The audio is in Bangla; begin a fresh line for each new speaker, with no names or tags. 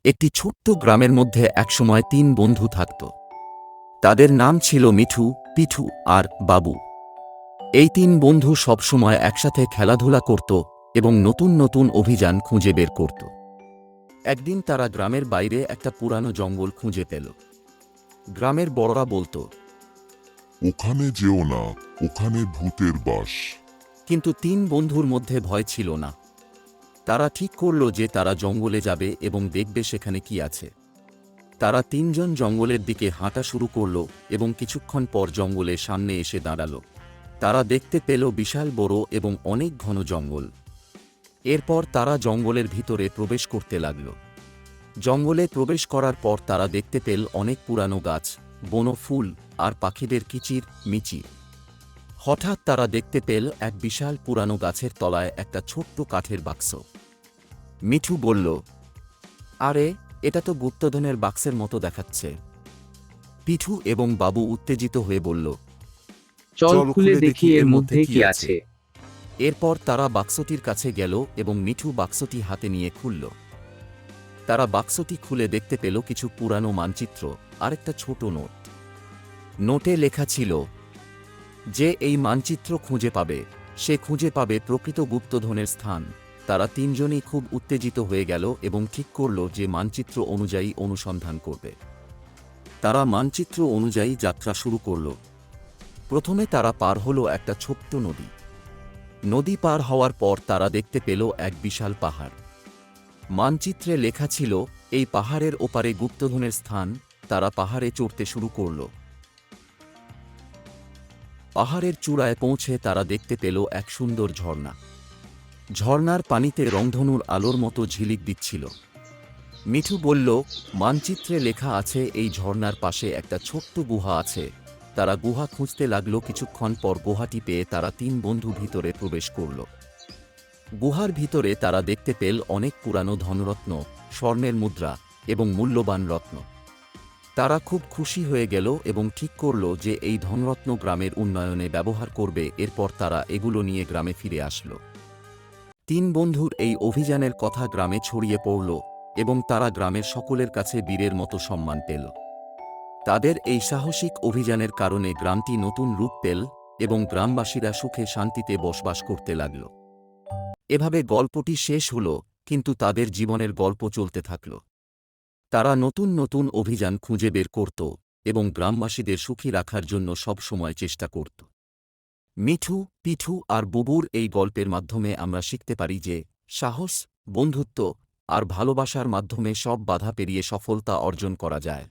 একটি ছোট্ট গ্রামের মধ্যে একসময় ৩ বন্ধু থাকত। তাদের নাম ছিল মিঠু, পিঠু আর বাবু। এই ৩ বন্ধু সবসময় একসাথে খেলাধুলা করত এবং নতুন নতুন অভিযান খুঁজে বের করত। একদিন তারা গ্রামের বাইরে একটা পুরানো জঙ্গল খুঁজে পেল। গ্রামের বড়রা বলত,
ওখানে যেও না, ওখানে ভূতের বাস।
কিন্তু ৩ বন্ধুর মধ্যে ভয় ছিল না। তারা ঠিক করল যে তারা জঙ্গলে যাবে এবং দেখবে সেখানে কি আছে। তারা ৩ জন জঙ্গলের দিকে হাঁটা শুরু করল এবং কিছুক্ষণ পর জঙ্গলের সামনে এসে দাঁড়াল। তারা দেখতে পেল বিশাল বড় এবং অনেক ঘন জঙ্গল। এরপর তারা জঙ্গলের ভিতরে প্রবেশ করতে লাগল। জঙ্গলে প্রবেশ করার পর তারা দেখতে পেল অনেক পুরানো গাছ, বনো ফুল আর পাখিদের কিচির মিচির। হঠাৎ তারা দেখতে পেল এক বিশাল পুরানো গাছের তলায় একটা ছোট্ট কাঠের বাক্স। মিঠু বলল, আরে, এটা তো গুপ্তধনের বাক্সের মতো দেখাচ্ছে। পিঠু এবং বাবু উত্তেজিত হয়ে বলল,
চল খুলে দেখি এর মধ্যে কি আছে।
এরপর তারা বাক্সটির কাছে গেল এবং মিঠু বাক্সটি হাতে নিয়ে খুলল। তারা বাক্সটি খুলে দেখতে পেল কিছু পুরানো মানচিত্র আর একটা ছোট নোট। নোটে লেখা ছিল, যে এই মানচিত্র খুঁজে পাবে সে খুঁজে পাবে প্রকৃত গুপ্তধনের স্থান। তারা ৩ জনই খুব উত্তেজিত হয়ে গেল এবং ঠিক করল যে মানচিত্র অনুযায়ী অনুসন্ধান করবে। তারা মানচিত্র অনুযায়ী যাত্রা শুরু করল। প্রথমে তারা পার হলো একটা ছোট্ট নদী। নদী পার হওয়ার পর তারা দেখতে পেল এক বিশাল পাহাড়। মানচিত্রে লেখা ছিল, এই পাহাড়ের ওপারে গুপ্তধনের স্থান। তারা পাহাড়ে চড়তে শুরু করল। পাহাড়ের চূড়ায় পৌঁছে তারা দেখতে পেল এক সুন্দর ঝর্ণা। ঝর্ণার পানিতে রংধনুর আলোর মতো ঝিলিক দিচ্ছিল। মিঠু বলল, মানচিত্রে লেখা আছে এই ঝর্ণার পাশে একটা ছোট্ট গুহা আছে। তারা গুহা খুঁজতে লাগল। কিছুক্ষণ পর গুহাটি পেয়ে তারা ৩ বন্ধু ভিতরে প্রবেশ করল। গুহার ভিতরে তারা দেখতে পেল অনেক পুরানো ধনরত্ন, স্বর্ণের মুদ্রা এবং মূল্যবান রত্ন। তারা খুব খুশি হয়ে গেল এবং ঠিক করল যে এই ধনরত্ন গ্রামের উন্নয়নে ব্যবহার করবে। এরপর তারা এগুলো নিয়ে গ্রামে ফিরে আসলো। ৩ বন্ধুর এই অভিযানের কথা গ্রামে ছড়িয়ে পড়ল এবং তারা গ্রামের সকলের কাছে বীরের মতো সম্মান পেল। তাদের এই সাহসিক অভিযানের কারণে গ্রামটি নতুন রূপ পেল এবং গ্রামবাসীরা সুখে শান্তিতে বসবাস করতে লাগল। এভাবে গল্পটি শেষ হল, কিন্তু তাদের জীবনের গল্প চলতে থাকল। তারা নতুন নতুন অভিযান খুঁজে বের করত এবং গ্রামবাসীদের সুখী রাখার জন্য সব সময় চেষ্টা করত। মিঠু, পিঠু আর বুবুর এই গল্পের মাধ্যমে আমরা শিখতে পারি যে সাহস, বন্ধুত্ব আর ভালোবাসার মাধ্যমে সব বাধা পেরিয়ে সফলতা অর্জন করা যায়।